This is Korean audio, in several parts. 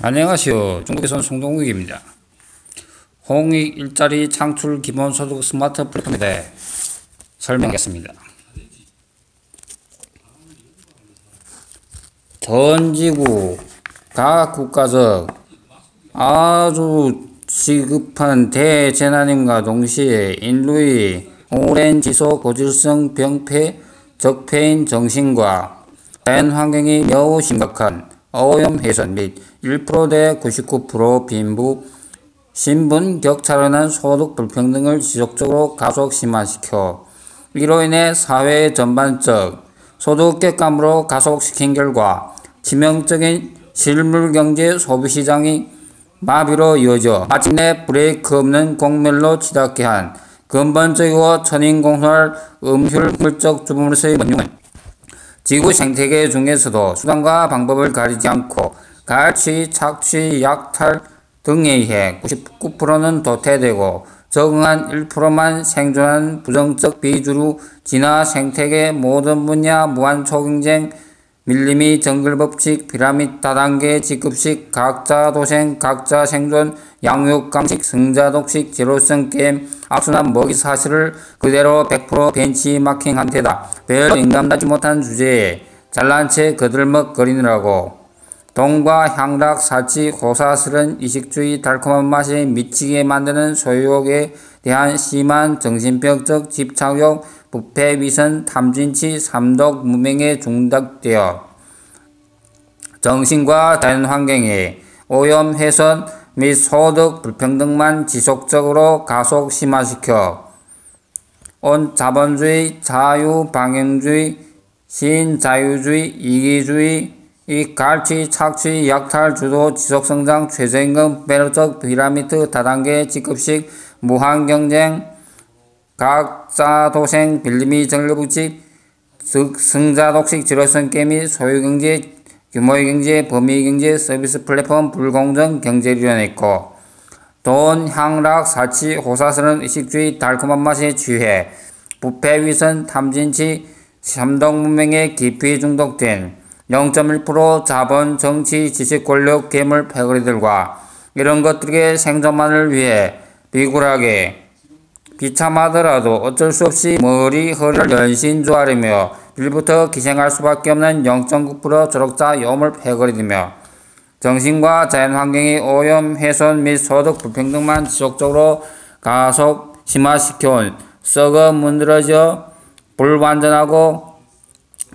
안녕하세요. 중국에서 온 송동욱입니다. 홍익 일자리 창출 기본소득 스마트 플랫폼에 대해 설명하겠습니다. 전 지구 각국가적 아주 시급한 대재난임과 동시에 인류의 오랜 지속 고질성 병폐, 적폐인 정신과 자연환경이 매우 심각한 오염 훼손 및 1%대 99% 빈부, 신분 격차로 인한 소득 불평등을 지속적으로 가속 심화시켜 이로 인해 사회 전반적 소득 격감으로 가속시킨 결과 치명적인 실물경제 소비시장이 마비로 이어져 마침내 브레이크 없는 공멸로 치닫게 한 근본적이고 천인공손할 음흉물적 주범으로서의 원흉은 지구 생태계 중에서도 수단과 방법을 가리지 않고 갈취, 착취, 약탈 등에 의해 99%는 도태되고 적응한 1%만 생존한 부정적 비주류, 진화, 생태계 모든 분야 무한초경쟁, 밀림이 정글법칙, 피라미드 다단계 직급식, 각자 도생, 각자 생존, 양육강식, 승자독식, 제로성 게임, 악순환 먹이 사실을 그대로 100% 벤치마킹한 데다 별로 인감나지 못한 주제에 잘난 채 거들먹거리느라고 동과 향락, 사치, 호사스런 이식주의, 달콤한 맛에 미치게 만드는 소유욕에 대한 심한 정신병적 집착욕, 부패, 위선, 탐진치, 삼독, 무명에 중독되어 정신과 자연환경의 오염, 훼손 및 소득 불평등만 지속적으로 가속 심화시켜 온 자본주의, 자유방향주의, 신자유주의, 이기주의, 이 갈취, 착취, 약탈, 주도, 지속성장, 최저임금, 배로적 피라미드, 다단계, 직급식, 무한경쟁, 각자 도생, 빌림이 정글북식, 승자독식, 지로성 게임이 소유경제, 규모의 경제, 범위의 경제, 서비스 플랫폼, 불공정, 경제리론에 있고 돈, 향락, 사치, 호사스런 의식주의, 달콤한 맛에 취해 부패, 위선, 탐진치, 삼독문명에 깊이 중독된 0.1% 자본, 정치, 지식, 권력, 괴물, 패거리들과 이런 것들의 생존만을 위해 비굴하게 비참하더라도 어쩔 수 없이 머리, 허리를 연신조아리며 일부터 기생할 수밖에 없는 0.9% 조력자 요물 패거리들며 정신과 자연환경의 오염, 훼손 및 소득 불평등만 지속적으로 가속 심화시켜온 썩어 문드러져 불완전하고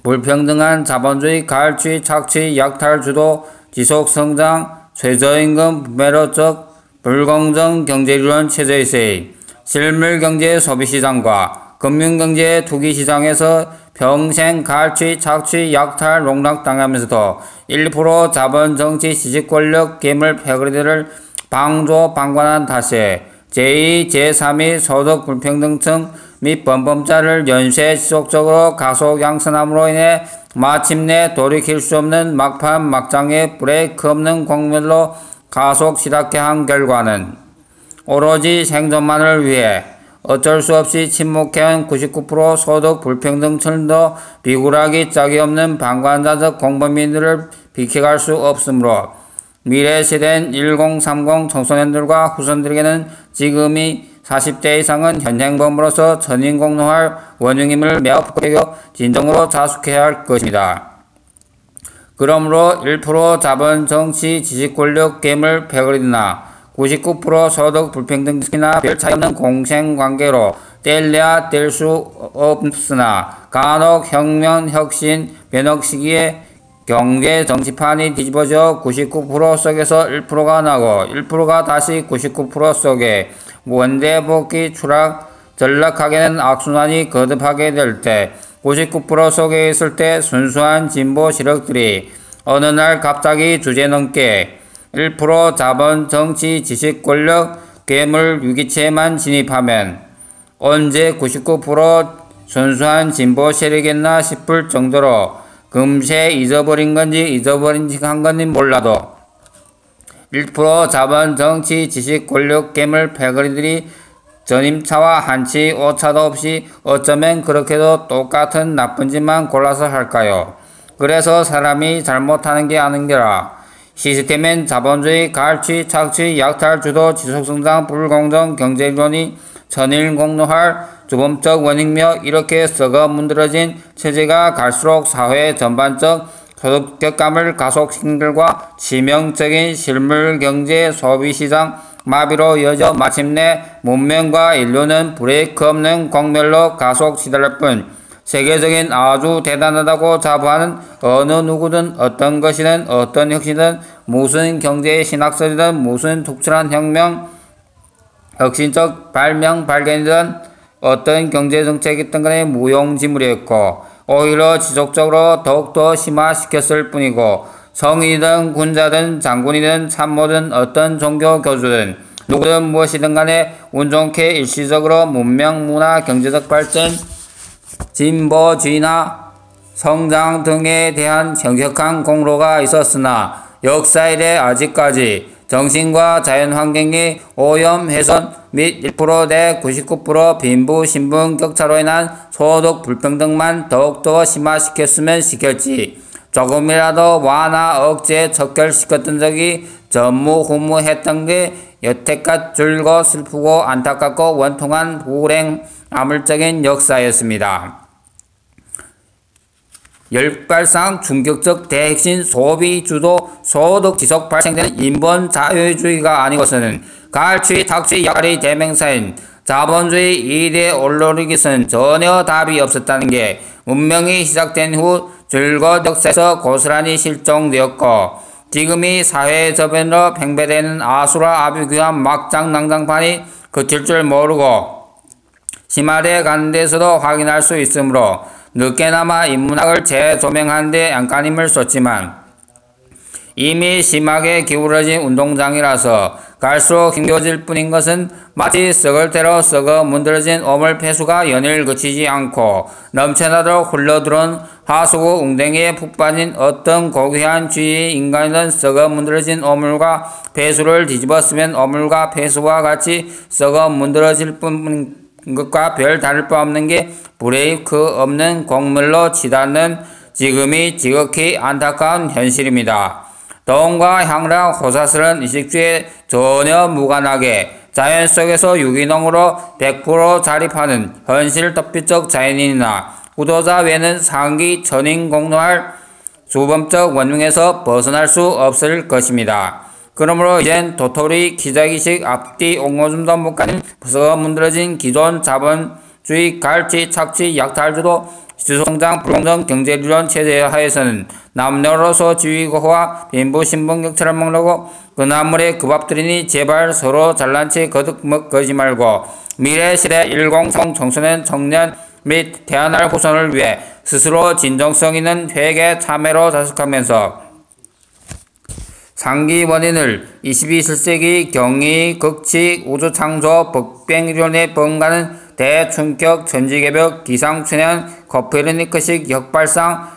불평등한 자본주의, 갈취, 착취, 약탈, 주도, 지속성장, 최저임금, 부매로적, 불공정 경제리론 체제에서의 실물경제 소비시장과 금융경제 투기시장에서 평생 갈취, 착취, 약탈, 농락당하면서도 1% 자본, 정치, 지식권력, 괴물, 패거리들을 방조방관한 탓에 제2, 제3의 소득 불평등층 및 범범자를 연쇄 지속적으로 가속 양산함으로 인해 마침내 돌이킬 수 없는 막판 막장의 브레이크 없는 공멸로 가속 치닫게 한 결과는 오로지 생존만을 위해 어쩔 수 없이 침묵해온 99% 소득 불평등층도 비굴하기 짝이 없는 방관자적 공범인들을 비켜갈 수 없으므로 미래 세대인 1030 청소년들과 후손들에게는 지금이 40대 이상은 현행범으로서 천인공노할 원흉임을 매우 부끄러워 진정으로 자숙해야 할 것입니다. 그러므로 1% 자본, 정치, 지식권력, 괴물, 패거리나 99% 소득 불평등이나 별 차이 없는 공생관계로 뗄래야 뗄 수 없으나 간혹 혁명, 혁신, 변혁 시기에 경제 정치판이 뒤집어져 99% 속에서 1%가 나고 1%가 다시 99% 속에 원대복귀 추락 전락하게는 악순환이 거듭하게 될 때 99% 속에 있을 때 순수한 진보 세력들이 어느 날 갑자기 주제넘게 1% 자본, 정치, 지식, 권력, 괴물, 유기체에만 진입하면 언제 99% 순수한 진보 세력이었나 싶을 정도로 금세 잊어버린 건지 잊어버린 척 한 건지 몰라도 1% 자본, 정치, 지식, 권력, 괴물, 패거리들이 전임차와 한치 오차도 없이 어쩌면 그렇게도 똑같은 나쁜 짓만 골라서 할까요? 그래서 사람이 잘못하는 게 아닌게라 시스템엔 자본주의, 갈취, 착취, 약탈, 주도, 지속성장, 불공정, 경제이론이 천일공노할 주범적 원인이며 이렇게 썩어 문드러진 체제가 갈수록 사회 전반적 소득 격감을 가속시킨 결과 치명적인 실물경제 소비시장 마비로 이어져 마침내 문명과 인류는 브레이크 없는 공멸로 가속 시달릴 뿐 세계적인 아주 대단하다고 자부하는 어느 누구든 어떤 것이든 어떤 혁신이든 무슨 경제 신학설이든 무슨 특출한 혁명 혁신적 발명 발견이든 어떤 경제정책이든 간에 무용지물이었고 오히려 지속적으로 더욱더 심화시켰을 뿐이고 성인이든 군자든 장군이든 참모든 어떤 종교 교주든 누구든 무엇이든 간에 운 좋게 일시적으로 문명, 문화, 경제적 발전, 진보주의나 성장 등에 대한 현격한 공로가 있었으나 역사 이래 아직까지 정신과 자연환경의 오염 훼손 및 1% 내 99% 빈부 신분 격차로 인한 소득 불평등만 더욱더 심화시켰으면 시켰지 조금이라도 완화 억제 척결시켰던 적이 전무후무했던 게 여태껏 줄고 슬프고 안타깝고 원통한 불행 암울적인 역사였습니다. 역발상 충격적 대혁신 소비 주도 소득 지속 발생되는 인본 자유주의가 아니고서는 갈취, 탁취, 약탈의 대명사인 자본주의 이데올로기에서는 전혀 답이 없었다는 게 문명이 시작된 후 줄곧 역사에서 고스란히 실종되었고 지금이 사회 저변으로 팽배되는 아수라 아비규환 막장 난장판이 그칠 줄 모르고 심화돼 가는 데서도 확인할 수 있으므로 늦게나마 인문학을 재조명하는 데 안간힘을 쏟지만 이미 심하게 기울어진 운동장이라서 갈수록 힘겨워질 뿐인 것은 마치 썩을 대로 썩어 문드러진 오물 폐수가 연일 그치지 않고 넘쳐나도록 흘러들어온 하수구 웅덩이에 푹 빠진 어떤 고귀한 주의의 인간이든 썩어 문드러진 오물과 폐수를 뒤집었으면 오물과 폐수와 같이 썩어 문드러질 뿐인 것과 별 다를 바 없는 게 브레이크 없는 공멸로 치닫는 지금이 지극히 안타까운 현실입니다. 더움과 향락 호사스런 이식주에 전혀 무관하게 자연 속에서 유기농으로 100% 자립하는 현실 덮비적 자연인이나 구도자 외에는 상기 천인 공노할 주범적 원흉에서 벗어날 수 없을 것입니다. 그러므로 이젠 도토리 기자기식 앞뒤 옹호줌도 못 가는 썩어 문드러진 기존 자본주의 갈취 착취 약탈주도 지속성장 불공정 경제리론 체제 하에서는 남녀로서 지위고와 빈부 신분 격차를 막론하고 그 나물에 그 밥들이니 제발 서로 잘난체 거듭 먹거지 말고 미래 시대 1030 청소년 청년 및 태어날 후손을 위해 스스로 진정성 있는 회개 참회로 자숙하면서 상기 원인을 21세기 경이, 극치, 우주창조, 빅뱅이론에 번가는 대충격, 전지개벽, 기상천연, 코페르니크식 역발상,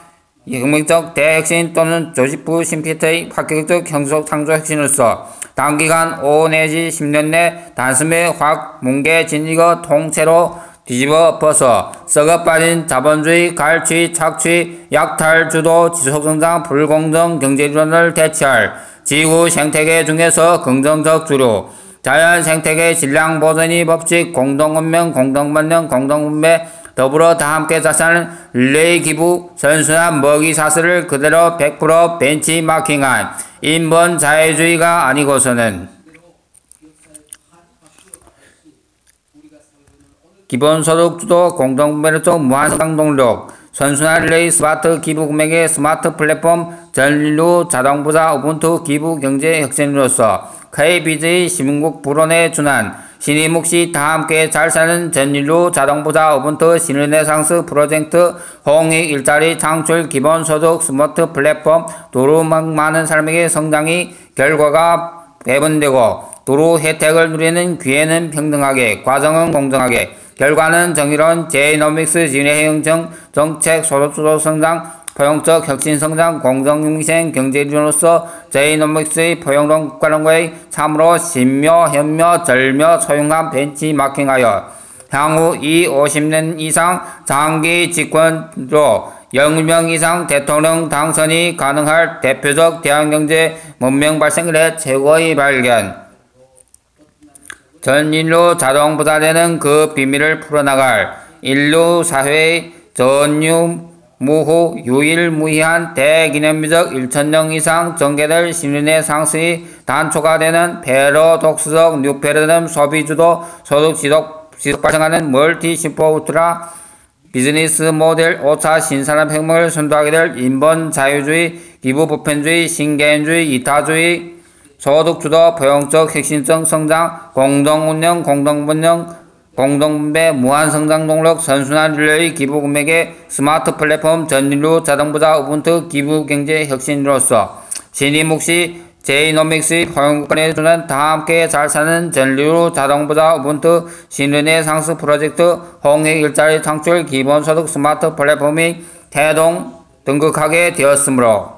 혁명적 대혁신 또는 조지프 심피트의 파격적 형속 창조 혁신으로서 단기간 5 내지 10년 내 단숨에 확 뭉개 진이고 통째로 뒤집어 엎어서 썩어 빠진 자본주의, 갈취, 착취, 약탈, 주도, 지속성장, 불공정 경제리론을 대체할 지구 생태계 중에서 긍정적 주류, 자연 생태계 질량 보존의 법칙, 공동운명, 공동반영, 공동분배, 더불어 다함께 자산하는 릴레이 기부, 선순환 먹이 사슬을 그대로 100% 벤치마킹한 인본 자유주의가 아니고서는 기본소득 주도 공동분배적 무한성장 동력, 선순환 릴레이 스마트 기부 금액의 스마트 플랫폼, 전인류 자동부자 우분투 기부 경제 혁신으로서 KBJ 시민국 불원에 준한 신의묵시 다함께 잘 사는 전인류 자동부자 우분투 신르네상스 프로젝트 홍익 일자리 창출 기본소득 스마트 플랫폼 두루 많은 사람에게 성장이 결과가 배분되고 두루 혜택을 누리는 기회는 평등하게 과정은 공정하게 결과는 정의로운 제이노믹스 진해형정 정책 소득주도 성장 포용적 혁신성장 공정융생 경제리론으로서 제이노믹스의 포용론 국가론과의 참으로 신묘 현묘 절묘 소용한 벤치마킹하여 향후 이 50년 이상 장기 집권으로 0명 이상 대통령 당선이 가능할 대표적 대한경제 문명 발생 이래 최고의 발견. 전 인류 자동 부자되는 그 비밀을 풀어나갈 인류 사회의 전유무후 유일무이한 대기념비적 1,000년 이상 전개될 신인의 상승이 단초가 되는 패러독스적 뉴패러덤 소비주도 소득 지속 발생하는 멀티 심포울트라 비즈니스 모델 5차 신산업혁명을 선도하게 될 인본 자유주의, 기부보편주의, 신개인주의, 이타주의, 소득주도, 포용적 혁신적 성장, 공동운영, 공동분영, 공동분배, 무한성장 동력, 선순환 릴레이 기부금액의 스마트 플랫폼, 전인류 자동부자 우분투 기부경제 혁신으로서 신이묵시 제이노믹스의 포용국간에 주는 다함께 잘 사는 전류 자동부자 우분투 신은의 상승 프로젝트 홍익 일자리 창출 기본소득 스마트 플랫폼이 태동 등극하게 되었으므로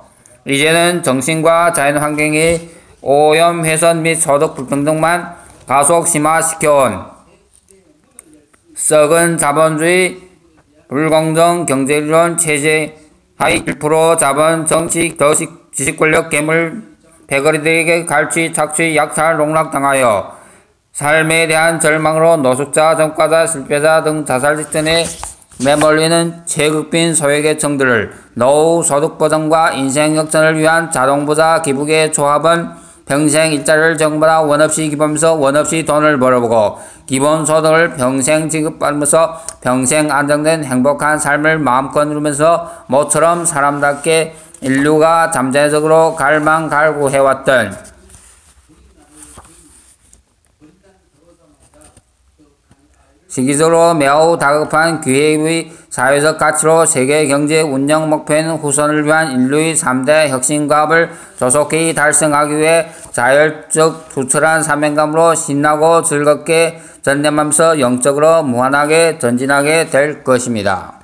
이제는 정신과 자연환경의 오염 훼손 및 소득 불평등만 가속 심화시켜온 썩은 자본주의 불공정 경제이론 체제 하에 1% 자본 정치 더식 지식권력 괴물 패거리들에게 갈취 착취 약탈 농락당하여 삶에 대한 절망으로 노숙자 전과자 실패자 등 자살 직전에 매몰리는 체급빈 소외계층들을 노후 소득보장과 인생 역전을 위한 자동부자 기부계 조합은 평생 일자리를 정부나 원없이 기부하면서 원없이 돈을 벌어보고 기본소득을 평생 지급받으면서 평생 안정된 행복한 삶을 마음껏 누리면서 모처럼 사람답게 인류가 잠재적으로 갈망갈구해왔던 시기적으로 매우 다급한 기회의 사회적 가치로 세계 경제 운영 목표인 후손을 위한 인류의 3대 혁신과업을 조속히 달성하기 위해 자율적 투철한 사명감으로 신나고 즐겁게 전념하면서 영적으로 무한하게 전진하게 될 것입니다.